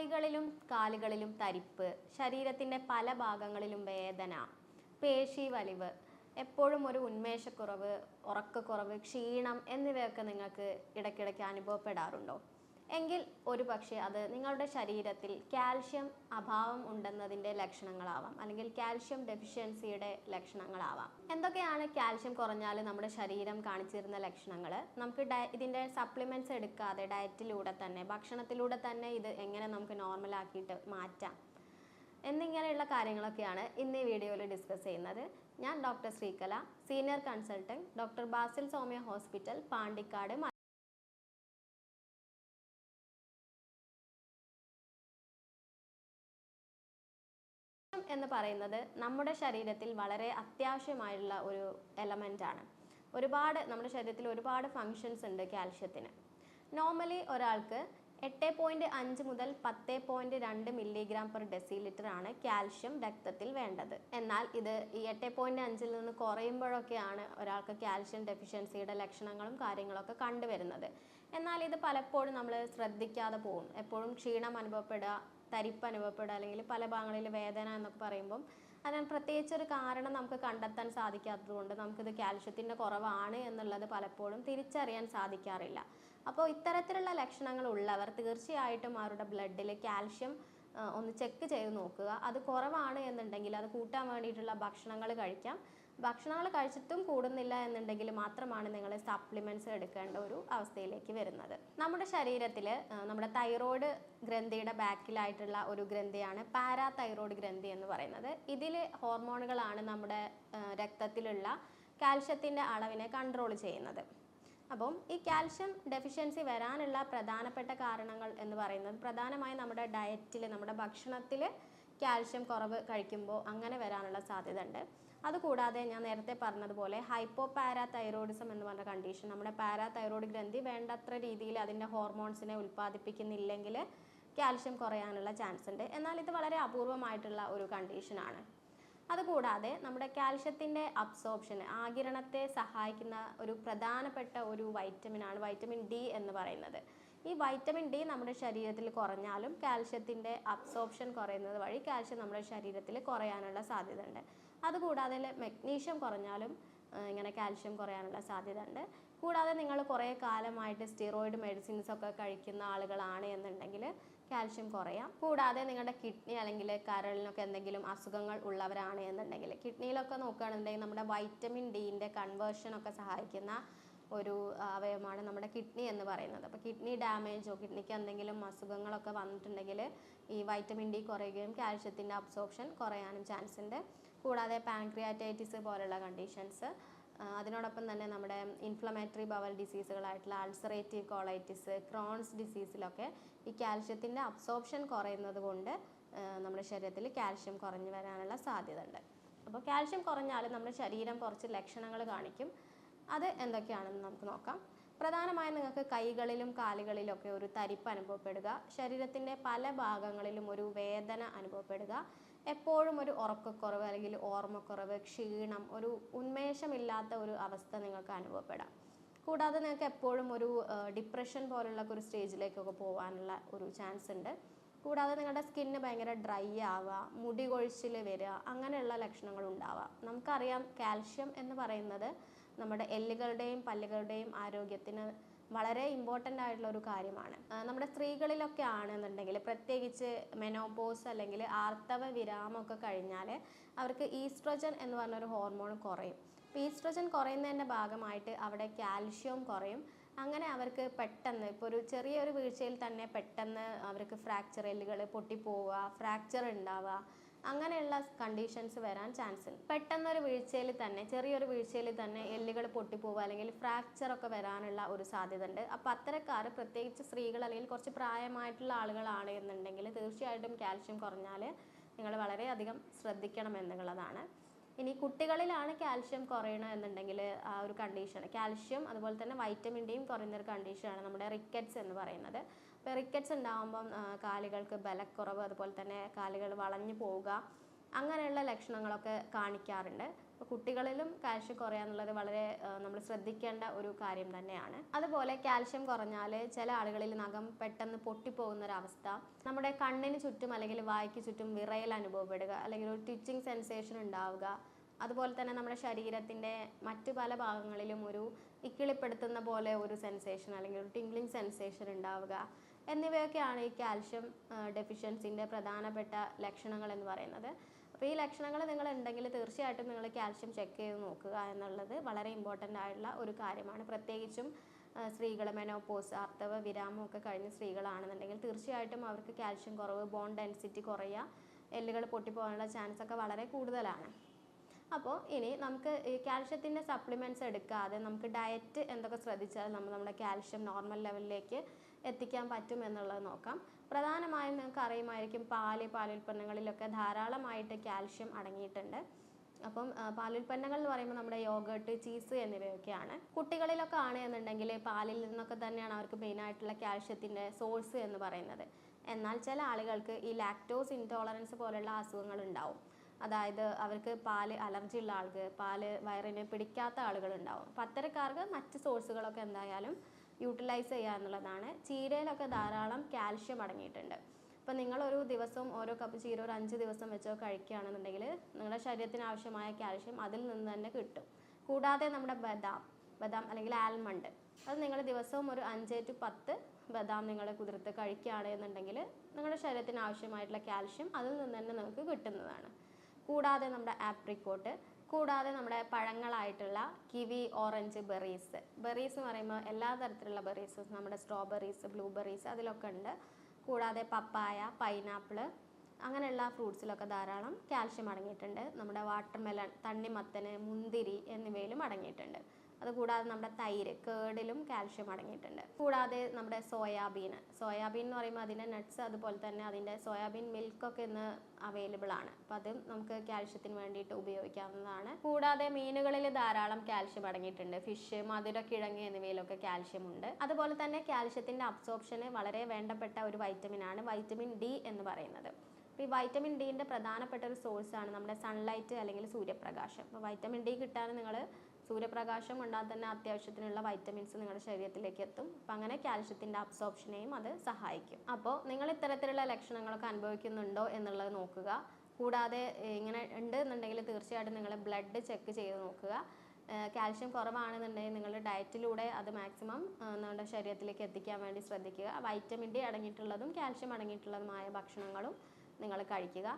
കൈകളിലും കാലുകളിലും തരിപ്പ്, ശരീരത്തിൻ്റെ പല ഭാഗങ്ങളിലും വേദന, പേശി വലിവ്, എപ്പോഴും ഒരു ഉന്മേഷക്കുറവ്, ഉറക്കക്കുറവ്, ക്ഷീണം എന്നിവയൊക്കെ നിങ്ങൾക്ക് ഇടയ്ക്കിടയ്ക്ക് അനുഭവപ്പെടാറുണ്ടോ? എങ്കിൽ ഒരു പക്ഷേ അത് നിങ്ങളുടെ ശരീരത്തിൽ കാൽഷ്യം അഭാവം ഉണ്ടെന്നതിൻ്റെ ലക്ഷണങ്ങളാവാം, അല്ലെങ്കിൽ കാൽഷ്യം ഡെഫിഷ്യൻസിയുടെ ലക്ഷണങ്ങളാവാം. എന്തൊക്കെയാണ് കാൽഷ്യം കുറഞ്ഞാൽ നമ്മുടെ ശരീരം കാണിച്ചിരുന്ന ലക്ഷണങ്ങൾ? നമുക്ക് ഇതിൻ്റെ സപ്ലിമെൻറ്റ്സ് എടുക്കാതെ ഡയറ്റിലൂടെ തന്നെ, ഭക്ഷണത്തിലൂടെ തന്നെ ഇത് എങ്ങനെ നമുക്ക് നോർമലാക്കിയിട്ട് മാറ്റാം എന്നിങ്ങനെയുള്ള കാര്യങ്ങളൊക്കെയാണ് ഇന്ന് ഈ വീഡിയോയിൽ ഡിസ്കസ് ചെയ്യുന്നത്. ഞാൻ doctor Sreekala, senior consultant, doctor Basil Soumya hospital, Pandikkad. എന്ന് പറയുന്നത് നമ്മുടെ ശരീരത്തിൽ വളരെ അത്യാവശ്യമായുള്ള ഒരു എലമെൻ്റ് ആണ്. നമ്മുടെ ശരീരത്തിൽ ഒരുപാട് ഫങ്ഷൻസ് ഉണ്ട് കാൽഷ്യത്തിന്. നോർമലി ഒരാൾക്ക് 8.5 മുതൽ 10.2 മില്ലിഗ്രാം പെർ ഡെസിലിറ്റർ ആണ് കാൽഷ്യം രക്തത്തിൽ വേണ്ടത്. എന്നാൽ ഇത് ഈ 8.5 നിന്ന് കുറയുമ്പോഴൊക്കെയാണ് ഒരാൾക്ക് കാൽഷ്യം ഡെഫിഷ്യൻസിയുടെ ലക്ഷണങ്ങളും കാര്യങ്ങളൊക്കെ കണ്ടുവരുന്നത്. എന്നാൽ ഇത് പലപ്പോഴും നമ്മൾ ശ്രദ്ധിക്കാതെ പോകും. എപ്പോഴും ക്ഷീണം അനുഭവപ്പെടുക, തരിപ്പ് അനുഭവപ്പെടുക, അല്ലെങ്കിൽ പല ഭാഗങ്ങളിൽ വേദന എന്നൊക്കെ പറയുമ്പം അതിന് പ്രത്യേകിച്ചൊരു കാരണം നമുക്ക് കണ്ടെത്താൻ സാധിക്കാത്തതുകൊണ്ട് നമുക്കിത് കാൽഷ്യത്തിൻ്റെ കുറവാണ് എന്നുള്ളത് പലപ്പോഴും തിരിച്ചറിയാൻ സാധിക്കാറില്ല. അപ്പോൾ ഇത്തരത്തിലുള്ള ലക്ഷണങ്ങൾ ഉള്ളവർ തീർച്ചയായിട്ടും അവരുടെ ബ്ലഡിൽ കാൽഷ്യം ഒന്ന് ചെക്ക് ചെയ്ത് നോക്കുക. അത് കുറവാണ് എന്നുണ്ടെങ്കിൽ അത് കൂട്ടാൻ വേണ്ടിയിട്ടുള്ള ഭക്ഷണങ്ങൾ കഴിക്കാം. ഭക്ഷണങ്ങൾ കഴിച്ചിട്ടും കൂടുന്നില്ല എന്നുണ്ടെങ്കിൽ മാത്രമാണ് നിങ്ങൾ സപ്ലിമെൻറ്റ്സ് എടുക്കേണ്ട ഒരു അവസ്ഥയിലേക്ക് വരുന്നത്. നമ്മുടെ ശരീരത്തിൽ നമ്മുടെ തൈറോയ്ഡ് ഗ്രന്ഥിയുടെ ബാക്കിലായിട്ടുള്ള ഒരു ഗ്രന്ഥിയാണ് പാരാതൈറോയ്ഡ് ഗ്രന്ഥി എന്ന് പറയുന്നത്. ഇതിൽ ഹോർമോണുകളാണ് നമ്മുടെ രക്തത്തിലുള്ള കാൽഷ്യത്തിൻ്റെ അളവിനെ കൺട്രോൾ ചെയ്യുന്നത്. അപ്പം ഈ കാൽഷ്യം ഡെഫിഷ്യൻസി വരാനുള്ള പ്രധാനപ്പെട്ട കാരണങ്ങൾ എന്ന് പറയുന്നത് പ്രധാനമായും നമ്മുടെ ഡയറ്റിൽ, നമ്മുടെ ഭക്ഷണത്തിൽ കാൽഷ്യം കുറവ് കഴിക്കുമ്പോൾ അങ്ങനെ വരാനുള്ള സാധ്യത ഉണ്ട്. അതുകൂടാതെ ഞാൻ നേരത്തെ പറഞ്ഞതുപോലെ ഹൈപ്പോ പാരാതൈറോയിഡിസം എന്ന് പറഞ്ഞ കണ്ടീഷൻ, നമ്മുടെ പാരാതൈറോയ്ഡ് ഗ്രന്ഥി വേണ്ടത്ര രീതിയിൽ അതിൻ്റെ ഹോർമോൺസിനെ ഉൽപ്പാദിപ്പിക്കുന്നില്ലെങ്കിൽ കാൽഷ്യം കുറയാനുള്ള ചാൻസ് ഉണ്ട്. എന്നാൽ ഇത് വളരെ അപൂർവമായിട്ടുള്ള ഒരു കണ്ടീഷനാണ്. അതുകൂടാതെ നമ്മുടെ കാൽഷ്യത്തിൻ്റെ അബ്സോർപ്ഷന്, ആഗിരണത്തെ സഹായിക്കുന്ന ഒരു പ്രധാനപ്പെട്ട ഒരു വൈറ്റമിനാണ് വൈറ്റമിൻ ഡി എന്ന് പറയുന്നത്. ഈ വൈറ്റമിൻ ഡി നമ്മുടെ ശരീരത്തിൽ കുറഞ്ഞാലും കാൽഷ്യത്തിൻ്റെ അബ്സോർപ്ഷൻ കുറയുന്നത് വഴി കാൽഷ്യം നമ്മുടെ ശരീരത്തിൽ കുറയാനുള്ള സാധ്യത ഉണ്ട്. അതുകൂടാതെ മഗ്നീഷ്യം കുറഞ്ഞാലും ഇങ്ങനെ കാൽഷ്യം കുറയാനുള്ള സാധ്യത ഉണ്ട്. കൂടാതെ നിങ്ങൾ കുറേ കാലമായിട്ട് സ്റ്റിറോയിഡ് മെഡിസിൻസ് ഒക്കെ കഴിക്കുന്ന ആളുകളാണ് എന്നുണ്ടെങ്കിൽ കാൽഷ്യം കുറയാം. കൂടാതെ നിങ്ങളുടെ കിഡ്നി അല്ലെങ്കിൽ കരളിനൊക്കെ എന്തെങ്കിലും അസുഖങ്ങൾ ഉള്ളവരാണ് എന്നുണ്ടെങ്കിൽ, കിഡ്നിയിലൊക്കെ നോക്കുകയാണെന്നുണ്ടെങ്കിൽ നമ്മുടെ വൈറ്റമിൻ ഡിൻ്റെ കൺവേർഷനൊക്കെ സഹായിക്കുന്ന ഒരു അവയവമാണ് നമ്മുടെ കിഡ്നി എന്ന് പറയുന്നത്. അപ്പോൾ കിഡ്നി ഡാമേജോ കിഡ്നിക്ക് എന്തെങ്കിലും അസുഖങ്ങളൊക്കെ വന്നിട്ടുണ്ടെങ്കിൽ ഈ വൈറ്റമിൻ ഡി കുറയുകയും കാൽഷ്യത്തിൻ്റെ അബ്സോർപ്ഷൻ കുറയാനും ചാൻസ് ഉണ്ട്. കൂടാതെ പാൻക്രിയാറ്റൈറ്റിസ് പോലുള്ള കണ്ടീഷൻസ്, അതിനോടൊപ്പം തന്നെ നമ്മുടെ ഇൻഫ്ലമേറ്ററി ബവൽ ഡിസീസുകളായിട്ടുള്ള അൾസറേറ്റീവ് കോളൈറ്റിസ്, ക്രോൺസ് ഡിസീസിലൊക്കെ ഈ കാൽഷ്യത്തിൻ്റെ അബ്സോർപ്ഷൻ കുറയുന്നത് കൊണ്ട് നമ്മുടെ ശരീരത്തിൽ കാൽഷ്യം കുറഞ്ഞു വരാനുള്ള സാധ്യത ഉണ്ട്. അപ്പോൾ കാൽഷ്യം കുറഞ്ഞാൽ നമ്മുടെ ശരീരം കുറച്ച് ലക്ഷണങ്ങൾ കാണിക്കും. അത് എന്തൊക്കെയാണെന്ന് നമുക്ക് നോക്കാം. പ്രധാനമായും നിങ്ങൾക്ക് കൈകളിലും കാലുകളിലൊക്കെ ഒരു തരിപ്പ് അനുഭവപ്പെടുക, ശരീരത്തിൻ്റെ പല ഭാഗങ്ങളിലും ഒരു വേദന അനുഭവപ്പെടുക, എപ്പോഴും ഒരു ഉറക്കക്കുറവ് അല്ലെങ്കിൽ ഓർമ്മക്കുറവ്, ക്ഷീണം, ഒരു ഉന്മേഷമില്ലാത്ത ഒരു അവസ്ഥ നിങ്ങൾക്ക് അനുഭവപ്പെടാം. കൂടാതെ നിങ്ങൾക്ക് എപ്പോഴും ഒരു ഡിപ്രഷൻ പോലുള്ള ഒരു സ്റ്റേജിലേക്കൊക്കെ പോകാനുള്ള ഒരു ചാൻസ് ഉണ്ട്. കൂടാതെ നിങ്ങളുടെ സ്കിന്ന് ഭയങ്കര ഡ്രൈ ആവുക, മുടി കൊഴിച്ചിൽ വരിക, അങ്ങനെയുള്ള ലക്ഷണങ്ങൾ ഉണ്ടാവുക. നമുക്കറിയാം കാൽഷ്യം എന്ന് പറയുന്നത് നമ്മുടെ എല്ലുകളുടെയും പല്ലുകളുടെയും ആരോഗ്യത്തിന് വളരെ ഇമ്പോർട്ടൻ്റ് ആയിട്ടുള്ള ഒരു കാര്യമാണ്. നമ്മുടെ സ്ത്രീകളിലൊക്കെ ആണെന്നുണ്ടെങ്കിൽ, പ്രത്യേകിച്ച് മെനോപോസ് അല്ലെങ്കിൽ ആർത്തവ വിരാമമൊക്കെ കഴിഞ്ഞാൽ അവർക്ക് ഈസ്ട്രജൻ എന്ന് പറഞ്ഞൊരു ഹോർമോൺ കുറയും. ഈസ്ട്രജൻ കുറയുന്നതിൻ്റെ ഭാഗമായിട്ട് അവിടെ കാൽഷ്യം കുറയും. അങ്ങനെ അവർക്ക് പെട്ടെന്ന്, ഇപ്പോൾ ഒരു ചെറിയൊരു വീഴ്ചയിൽ തന്നെ പെട്ടെന്ന് അവർക്ക് ഫ്രാക്ചർ, എല്ലുകൾ പൊട്ടിപ്പോവുക, ഫ്രാക്ചർ ഉണ്ടാവുക, അങ്ങനെയുള്ള കണ്ടീഷൻസ് വരാൻ ചാൻസ് ഉണ്ട്. പെട്ടെന്നൊരു വീഴ്ചയിൽ തന്നെ, ചെറിയൊരു വീഴ്ചയിൽ തന്നെ എല്ലുകൾ പൊട്ടിപ്പോവുക അല്ലെങ്കിൽ ഫ്രാക്ചറൊക്കെ വരാനുള്ള ഒരു സാധ്യത ഉണ്ട്. അപ്പോൾ അത്തരക്കാർ, പ്രത്യേകിച്ച് സ്ത്രീകൾ അല്ലെങ്കിൽ കുറച്ച് പ്രായമായിട്ടുള്ള ആളുകളാണ് എന്നുണ്ടെങ്കിൽ തീർച്ചയായിട്ടും കാൽഷ്യം കുറഞ്ഞാൽ നിങ്ങൾ വളരെയധികം ശ്രദ്ധിക്കണം എന്നുള്ളതാണ്. ഇനി കുട്ടികളിലാണ് കാൽഷ്യം കുറയണം എന്നുണ്ടെങ്കിൽ ആ ഒരു കണ്ടീഷൻ, കാൽഷ്യം അതുപോലെ തന്നെ വൈറ്റമിൻ ഡിയും കുറയുന്നൊരു കണ്ടീഷനാണ് നമ്മുടെ റിക്കറ്റ്സ് എന്ന് പറയുന്നത്. അപ്പോൾ റിക്കറ്റ്സ് ഉണ്ടാകുമ്പം കാലുകൾക്ക് ബലക്കുറവ്, അതുപോലെ തന്നെ കാലുകൾ വളഞ്ഞു പോവുക, അങ്ങനെയുള്ള ലക്ഷണങ്ങളൊക്കെ കാണിക്കാറുണ്ട്. അപ്പോൾ കുട്ടികളിലും കാൽഷ്യം കുറയുക എന്നുള്ളത് വളരെ നമ്മൾ ശ്രദ്ധിക്കേണ്ട ഒരു കാര്യം തന്നെയാണ്. അതുപോലെ കാൽഷ്യം കുറഞ്ഞാൽ ചില ആളുകളിൽ നഖം പെട്ടെന്ന് പൊട്ടിപ്പോകുന്ന ഒരവസ്ഥ, നമ്മുടെ കണ്ണിന് ചുറ്റും അല്ലെങ്കിൽ വായ്ക്ക് ചുറ്റും വിറയൽ അനുഭവപ്പെടുക, അല്ലെങ്കിൽ ഒരു ട്വിച്ചിങ് സെൻസേഷൻ ഉണ്ടാവുക, അതുപോലെ തന്നെ നമ്മുടെ ശരീരത്തിൻ്റെ മറ്റു പല ഭാഗങ്ങളിലും ഒരു ഇക്കിളിപ്പെടുത്തുന്ന പോലെ ഒരു സെൻസേഷൻ അല്ലെങ്കിൽ ഒരു ടിംഗ്ലിംഗ് സെൻസേഷൻ ഉണ്ടാവുക എന്നിവയൊക്കെയാണ് ഈ കാൽഷ്യം ഡെഫിഷ്യൻസിൻ്റെ പ്രധാനപ്പെട്ട ലക്ഷണങ്ങൾ എന്ന് പറയുന്നത്. അപ്പോൾ ഈ ലക്ഷണങ്ങൾ നിങ്ങൾ ഉണ്ടെങ്കിൽ തീർച്ചയായിട്ടും നിങ്ങൾ കാൽഷ്യം ചെക്ക് ചെയ്ത് നോക്കുക എന്നുള്ളത് വളരെ ഇമ്പോർട്ടൻ്റ് ആയിട്ടുള്ള ഒരു കാര്യമാണ്. പ്രത്യേകിച്ചും സ്ത്രീകൾ മെനോപോസ്, ആർത്തവ വിരാമം ഒക്കെ കഴിഞ്ഞ സ്ത്രീകളാണെന്നുണ്ടെങ്കിൽ തീർച്ചയായിട്ടും അവർക്ക് കാൽഷ്യം കുറവ്, ബോൺ ഡെൻസിറ്റി കുറയുക, എല്ലുകൾ പൊട്ടിപ്പോകാനുള്ള ചാൻസ് ഒക്കെ വളരെ കൂടുതലാണ്. അപ്പോൾ ഇനി നമുക്ക് ഈ കാൽഷ്യത്തിൻ്റെ സപ്ലിമെൻറ്റ്സ് എടുക്കാതെ നമുക്ക് ഡയറ്റ് എന്തൊക്കെ ശ്രദ്ധിച്ചാൽ നമ്മുടെ കാൽഷ്യം നോർമൽ ലെവലിലേക്ക് എത്തിക്കാൻ പറ്റും എന്നുള്ളത് നോക്കാം. പ്രധാനമായും നിങ്ങൾക്ക് അറിയുമായിരിക്കും പാലുൽപ്പന്നങ്ങളിലൊക്കെ ധാരാളമായിട്ട് കാൽഷ്യം അടങ്ങിയിട്ടുണ്ട്. അപ്പം പാലുൽപ്പന്നങ്ങൾ എന്ന് പറയുമ്പോൾ നമ്മുടെ യോഗർട്ട്, ചീസ് എന്നിവയൊക്കെയാണ്. കുട്ടികളിലൊക്കെ ആണെന്നുണ്ടെങ്കിൽ പാലിൽ നിന്നൊക്കെ തന്നെയാണ് അവർക്ക് മെയിനായിട്ടുള്ള കാൽഷ്യത്തിൻ്റെ സോഴ്സ് എന്ന് പറയുന്നത്. എന്നാൽ ചില ആളുകൾക്ക് ഈ ലാക്ടോസ് ഇൻടോളറൻസ് പോലുള്ള അസുഖങ്ങൾ ഉണ്ടാവും. അതായത് അവർക്ക് പാല് അലർജി ഉള്ള ആൾക്ക്, പാല് വയറിന് പിടിക്കാത്ത ആളുകളുണ്ടാവും. അപ്പം അത്തരക്കാർക്ക് മറ്റ് സോഴ്സുകളൊക്കെ എന്തായാലും യൂട്ടിലൈസ് ചെയ്യുക എന്നുള്ളതാണ്. ചീരയിലൊക്കെ ധാരാളം കാൽഷ്യം അടങ്ങിയിട്ടുണ്ട്. അപ്പോൾ നിങ്ങളൊരു ദിവസം ഓരോ കപ്പ് ചീര ഒരു 5 ദിവസം വെച്ചോ കഴിക്കുകയാണെന്നുണ്ടെങ്കിൽ നിങ്ങളുടെ ശരീരത്തിന് ആവശ്യമായ കാൽഷ്യം അതിൽ നിന്ന് തന്നെ കിട്ടും. കൂടാതെ നമ്മുടെ ബദാം അല്ലെങ്കിൽ ആൽമണ്ട്, അത് നിങ്ങൾ ദിവസവും ഒരു 5 to 10 ബദാം നിങ്ങൾ കുതിർത്ത് കഴിക്കുകയാണെന്നുണ്ടെങ്കിൽ നിങ്ങളുടെ ശരീരത്തിന് ആവശ്യമായിട്ടുള്ള കാൽഷ്യം അതിൽ നിന്ന് തന്നെ നമുക്ക് കിട്ടുന്നതാണ്. കൂടാതെ നമ്മുടെ ആപ്രിക്കോട്ട്, കൂടാതെ നമ്മുടെ പഴങ്ങളായിട്ടുള്ള കിവി, ഓറഞ്ച്, ബെറീസ് എന്ന് പറയുമ്പോൾ എല്ലാ തരത്തിലുള്ള ബെറീസ്, നമ്മുടെ സ്ട്രോബെറീസ്, ബ്ലൂബെറീസ് അതിലൊക്കെ ഉണ്ട്. കൂടാതെ പപ്പായ, പൈനാപ്പിൾ അങ്ങനെയുള്ള ഫ്രൂട്ട്സിലൊക്കെ ധാരാളം കാൽഷ്യം അടങ്ങിയിട്ടുണ്ട്. നമ്മുടെ വാട്ടർമെലൺ, തണ്ണിമത്തന്, മുന്തിരി എന്നിവയിലും അടങ്ങിയിട്ടുണ്ട്. അതുകൂടാതെ നമ്മുടെ തൈര്, കേടിലും കാൽഷ്യം അടങ്ങിയിട്ടുണ്ട്. കൂടാതെ നമ്മുടെ സോയാബീൻ എന്ന് പറയുമ്പോൾ അതിൻ്റെ നട്ട്സ്, അതുപോലെ തന്നെ അതിൻ്റെ സോയാബീൻ മിൽക്കൊക്കെ ഇന്ന് അവൈലബിൾ ആണ്. അപ്പോൾ അതും നമുക്ക് കാൽഷ്യത്തിന് വേണ്ടിയിട്ട് ഉപയോഗിക്കാവുന്നതാണ്. കൂടാതെ മീനുകളിൽ ധാരാളം കാൽഷ്യം അടങ്ങിയിട്ടുണ്ട്. ഫിഷ്, മധുരക്കിഴങ്ങ് എന്നിവയിലൊക്കെ കാൽഷ്യം ഉണ്ട്. അതുപോലെ തന്നെ കാൽഷ്യത്തിൻ്റെ അബ്സോർപ്ഷന് വളരെ വേണ്ടപ്പെട്ട ഒരു വൈറ്റമിനാണ് വൈറ്റമിൻ ഡി എന്ന് പറയുന്നത്. അപ്പോൾ ഈ വൈറ്റമിൻ ഡിൻ്റെ പ്രധാനപ്പെട്ട ഒരു സോഴ്സാണ് നമ്മുടെ സൺലൈറ്റ് അല്ലെങ്കിൽ സൂര്യപ്രകാശം. അപ്പോൾ വൈറ്റമിൻ ഡി കിട്ടാൻ നിങ്ങൾ സൂര്യപ്രകാശം കൊണ്ടാൽ തന്നെ അത്യാവശ്യത്തിനുള്ള വൈറ്റമിൻസ് നിങ്ങളുടെ ശരീരത്തിലേക്ക് എത്തും. അപ്പം അങ്ങനെ കാൽഷ്യത്തിൻ്റെ അബ്സോർപ്ഷനെയും അത് സഹായിക്കും. അപ്പോൾ നിങ്ങൾ ഇത്തരത്തിലുള്ള ലക്ഷണങ്ങളൊക്കെ അനുഭവിക്കുന്നുണ്ടോ എന്നുള്ളത് നോക്കുക. കൂടാതെ ഇങ്ങനെ ഉണ്ട് എന്നുണ്ടെങ്കിൽ തീർച്ചയായിട്ടും നിങ്ങൾ ബ്ലഡ് ചെക്ക് ചെയ്ത് നോക്കുക. കാൽഷ്യം കുറവാണെന്നുണ്ടെങ്കിൽ നിങ്ങളുടെ ഡയറ്റിലൂടെ അത് മാക്സിമം നമ്മുടെ ശരീരത്തിലേക്ക് എത്തിക്കാൻ വേണ്ടി ശ്രദ്ധിക്കുക. വൈറ്റമിൻ ഡി അടങ്ങിയിട്ടുള്ളതും കാൽഷ്യം അടങ്ങിയിട്ടുള്ളതുമായ ഭക്ഷണങ്ങളും നിങ്ങൾ കഴിക്കുക.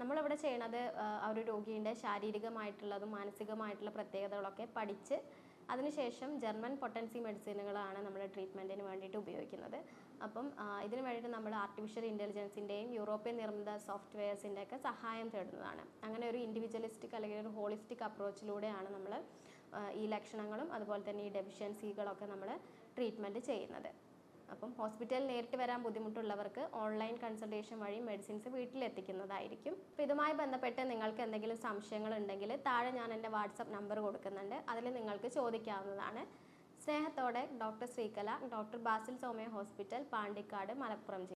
നമ്മളിവിടെ ചെയ്യണത് ആ ഒരു രോഗീൻ്റെ ശാരീരികമായിട്ടുള്ളതും മാനസികമായിട്ടുള്ള പ്രത്യേകതകളൊക്കെ പഠിച്ച് അതിനുശേഷം ജർമ്മൻ പൊട്ടൻസി മെഡിസിനുകളാണ് നമ്മൾ ട്രീറ്റ്മെൻറ്റിന് വേണ്ടിയിട്ട് ഉപയോഗിക്കുന്നത്. അപ്പം ഇതിന് വേണ്ടിയിട്ട് നമ്മൾ ആർട്ടിഫിഷ്യൽ ഇൻ്റലിജൻസിൻ്റെയും യൂറോപ്യൻ നിർമ്മിത സോഫ്റ്റ്വെയർസിൻ്റെ ഒക്കെ സഹായം തേടുന്നതാണ്. അങ്ങനെ ഒരു ഇൻഡിവിജ്വലിസ്റ്റിക് അല്ലെങ്കിൽ ഒരു ഹോളിസ്റ്റിക് അപ്രോച്ചിലൂടെയാണ് നമ്മൾ ഈ ലക്ഷണങ്ങളും അതുപോലെ തന്നെ ഈ ഡെഫിഷ്യൻസികളൊക്കെ നമ്മൾ ട്രീറ്റ്മെൻറ്റ് ചെയ്യുന്നത്. അപ്പം ഹോസ്പിറ്റലിൽ നേരിട്ട് വരാൻ ബുദ്ധിമുട്ടുള്ളവർക്ക് ഓൺലൈൻ കൺസൾട്ടേഷൻ വഴി മെഡിസിൻസ് വീട്ടിലെത്തിക്കുന്നതായിരിക്കും. അപ്പോൾ ഇതുമായി ബന്ധപ്പെട്ട് നിങ്ങൾക്ക് എന്തെങ്കിലും സംശയങ്ങൾ ഉണ്ടെങ്കിൽ താഴെ ഞാൻ എൻ്റെ വാട്സപ്പ് നമ്പർ കൊടുക്കുന്നുണ്ട്, അതിൽ നിങ്ങൾക്ക് ചോദിക്കാവുന്നതാണ്. സ്നേഹത്തോടെ ഡോക്ടർ ശ്രീകല, ഡോക്ടർ ബാസിൽ സോമയ ഹോസ്പിറ്റൽ, പാണ്ടിക്കാട്, മലപ്പുറം ജില്ല.